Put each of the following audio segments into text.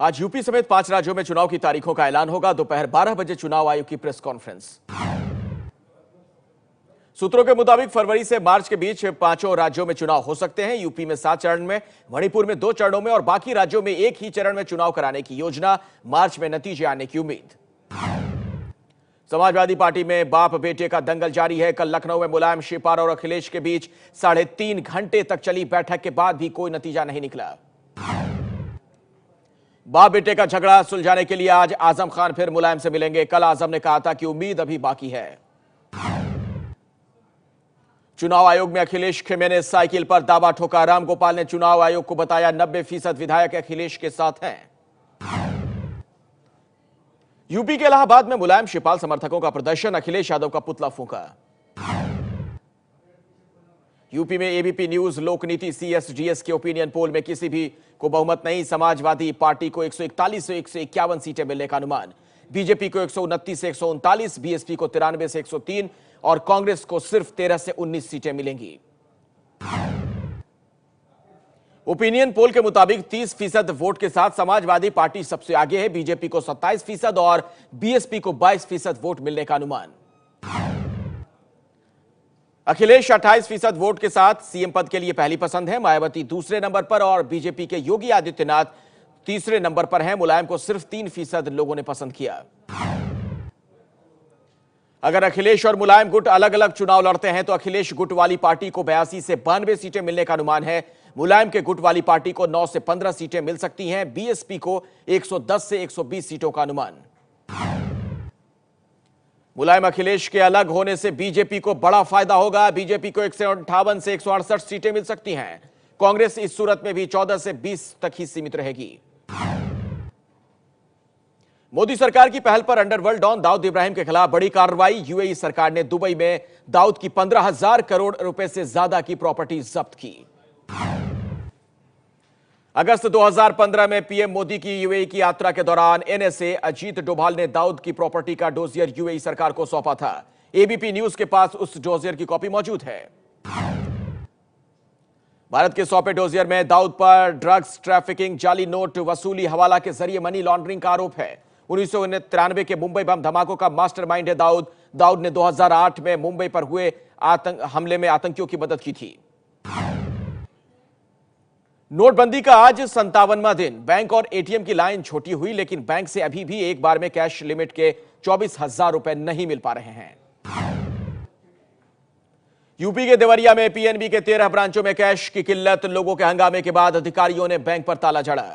आज यूपी समेत 5 राज्यों में चुनाव की तारीखों का ऐलान होगा। दोपहर 12 बजे चुनाव आयोग की प्रेस कॉन्फ्रेंस। सूत्रों के मुताबिक फरवरी से मार्च के बीच 5 राज्यों में चुनाव हो सकते हैं। यूपी में 7 चरण में, मणिपुर में 2 चरणों में और बाकी राज्यों में एक ही चरण में चुनाव कराने की योजना। मार्च में नतीजे आने की उम्मीद। समाजवादी पार्टी में बाप बेटे का दंगल जारी है। कल लखनऊ में मुलायम, शिवपाल और अखिलेश के बीच 3.5 घंटे तक चली बैठक के बाद भी कोई नतीजा नहीं निकला। बाप बेटे का झगड़ा सुलझाने के लिए आज आजम खान फिर मुलायम से मिलेंगे। कल आजम ने कहा था कि उम्मीद अभी बाकी है। चुनाव आयोग में अखिलेश खेमे ने साइकिल पर दावा ठोका। रामगोपाल ने चुनाव आयोग को बताया 90% विधायक अखिलेश के साथ हैं। यूपी के इलाहाबाद में मुलायम, शिवपाल समर्थकों का प्रदर्शन। अखिलेश यादव का पुतला फूंका। यूपी में एबीपी न्यूज लोकनीति सीएसडीएस के ओपिनियन पोल में किसी भी को बहुमत नहीं। समाजवादी पार्टी को 141 से 151 सीटें मिलने का अनुमान। बीजेपी को 129 से 139, बीएसपी को 93 से 103 और कांग्रेस को सिर्फ 13 से 19 सीटें मिलेंगी। ओपिनियन पोल के मुताबिक 30% वोट के साथ समाजवादी पार्टी सबसे आगे है। बीजेपी को 27% और बीएसपी को 22% वोट मिलने का अनुमान। अखिलेश 28% वोट के साथ सीएम पद के लिए पहली पसंद है। मायावती दूसरे नंबर पर और बीजेपी के योगी आदित्यनाथ तीसरे नंबर पर हैं। मुलायम को सिर्फ 3% लोगों ने पसंद किया। अगर अखिलेश और मुलायम गुट अलग अलग चुनाव लड़ते हैं तो अखिलेश गुट वाली पार्टी को 82 से 92 सीटें मिलने का अनुमान है। मुलायम के गुट वाली पार्टी को 9 से 15 सीटें मिल सकती हैं। बीएसपी को 110 से 120 सीटों का अनुमान। मुलायम अखिलेश के अलग होने से बीजेपी को बड़ा फायदा होगा। बीजेपी को 158 से 168 सीटें मिल सकती हैं। कांग्रेस इस सूरत में भी 14 से 20 तक ही सीमित रहेगी। मोदी सरकार की पहल पर अंडरवर्ल्ड डॉन दाऊद इब्राहिम के खिलाफ बड़ी कार्रवाई। यूएई सरकार ने दुबई में दाऊद की 15,000 करोड़ रुपए से ज्यादा की प्रॉपर्टी जब्त की। अगस्त 2015 में पीएम मोदी की यूएई की यात्रा के दौरान एनएसए अजीत डोभाल ने दाऊद की प्रॉपर्टी का डोजियर यूएई सरकार को सौंपा था। एबीपी न्यूज के पास उस डोजियर की कॉपी मौजूद है। भारत के सौंपे डोजियर में दाऊद पर ड्रग्स ट्रैफिकिंग, जाली नोट वसूली, हवाला के जरिए मनी लॉन्ड्रिंग का आरोप है। 1993 के मुंबई बम धमाकों का मास्टरमाइंड है दाऊद। दाऊद ने 2008 में मुंबई पर हुए हमले में आतंकियों की मदद की थी। नोटबंदी का आज 57वां दिन। बैंक और एटीएम की लाइन छोटी हुई, लेकिन बैंक से अभी भी एक बार में कैश लिमिट के 24,000 रुपए नहीं मिल पा रहे हैं। यूपी के देवरिया में पीएनबी के 13 ब्रांचों में कैश की किल्लत। लोगों के हंगामे के बाद अधिकारियों ने बैंक पर ताला जड़ा।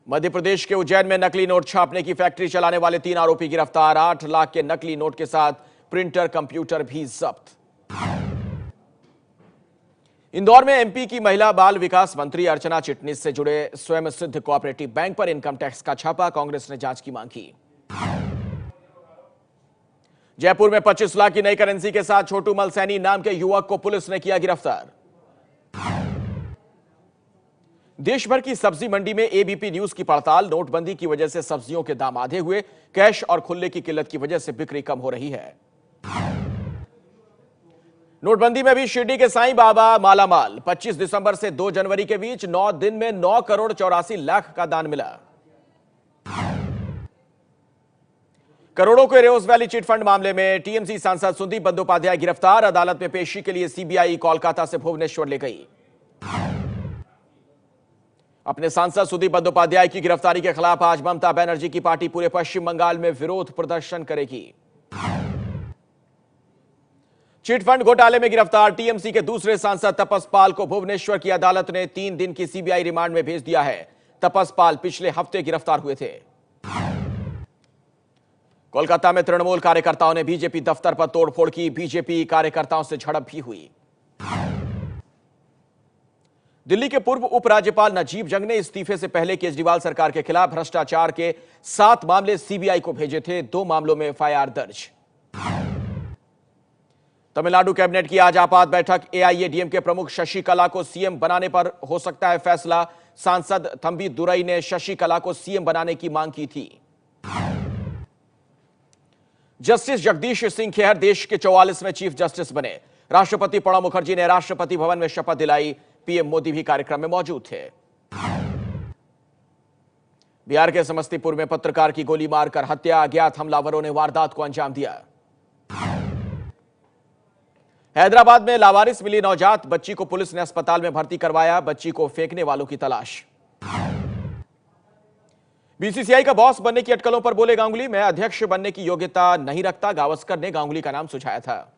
मध्य प्रदेश के उज्जैन में नकली नोट छापने की फैक्ट्री चलाने वाले 3 आरोपी गिरफ्तार। 8 लाख के नकली नोट के साथ प्रिंटर, कंप्यूटर भी जब्त। इंदौर में एमपी की महिला बाल विकास मंत्री अर्चना चिटनिस से जुड़े स्वयं सिद्ध कोऑपरेटिव बैंक पर इनकम टैक्स का छापा। कांग्रेस ने जांच की मांग की। जयपुर में 25 लाख की नई करेंसी के साथ छोटू मलसैनी नाम के युवक को पुलिस ने किया गिरफ्तार। देश भर की सब्जी मंडी में एबीपी न्यूज की पड़ताल। नोटबंदी की वजह से सब्जियों के दाम आधे हुए। कैश और खुले की किल्लत की वजह से बिक्री कम हो रही है। नोटबंदी में भी शिरडी के साईं बाबा मालामाल। 25 दिसंबर से 2 जनवरी के बीच 9 दिन में 9 करोड़ 84 लाख का दान मिला। करोड़ों के रोज वैली चिट फंड मामले में टीएमसी सांसद सुदीप बंदोपाध्याय गिरफ्तार। अदालत में पेशी के लिए सीबीआई कोलकाता से भुवनेश्वर ले गई। अपने सांसद सुदीप बंदोपाध्याय की गिरफ्तारी के खिलाफ आज ममता बनर्जी की पार्टी पूरे पश्चिम बंगाल में विरोध प्रदर्शन करेगी। चिटफंड घोटाले में गिरफ्तार टीएमसी के दूसरे सांसद तपस पाल को भुवनेश्वर की अदालत ने 3 दिन की सीबीआई रिमांड में भेज दिया है। तपस पाल पिछले हफ्ते गिरफ्तार हुए थे। कोलकाता में तृणमूल कार्यकर्ताओं ने बीजेपी दफ्तर पर तोड़फोड़ की। बीजेपी कार्यकर्ताओं से झड़प भी हुई। दिल्ली के पूर्व उपराज्यपाल नजीब जंग ने इस्तीफे से पहले केजरीवाल सरकार के खिलाफ भ्रष्टाचार के 7 मामले सीबीआई को भेजे थे। 2 मामलों में एफआईआर दर्ज। तमिलनाडु कैबिनेट की आज आपात बैठक। एआईएडीएमके प्रमुख शशिकला को सीएम बनाने पर हो सकता है फैसला। सांसद थंबी दुरई ने शशिकला को सीएम बनाने की मांग की थी। जस्टिस जगदीश सिंह खेहर देश के 44वें चीफ जस्टिस बने। राष्ट्रपति प्रणब मुखर्जी ने राष्ट्रपति भवन में शपथ दिलाई। पीएम मोदी भी कार्यक्रम में मौजूद थे। बिहार के समस्तीपुर में पत्रकार की गोली मारकर हत्या, अज्ञात हमलावरों ने वारदात को अंजाम दिया। हैदराबाद में लावारिस मिली नवजात बच्ची को पुलिस ने अस्पताल में भर्ती करवाया, बच्ची को फेंकने वालों की तलाश। बीसीसीआई का बॉस बनने की अटकलों पर बोले गांगुली, मैं अध्यक्ष बनने की योग्यता नहीं रखता, गावस्कर ने गांगुली का नाम सुझाया था।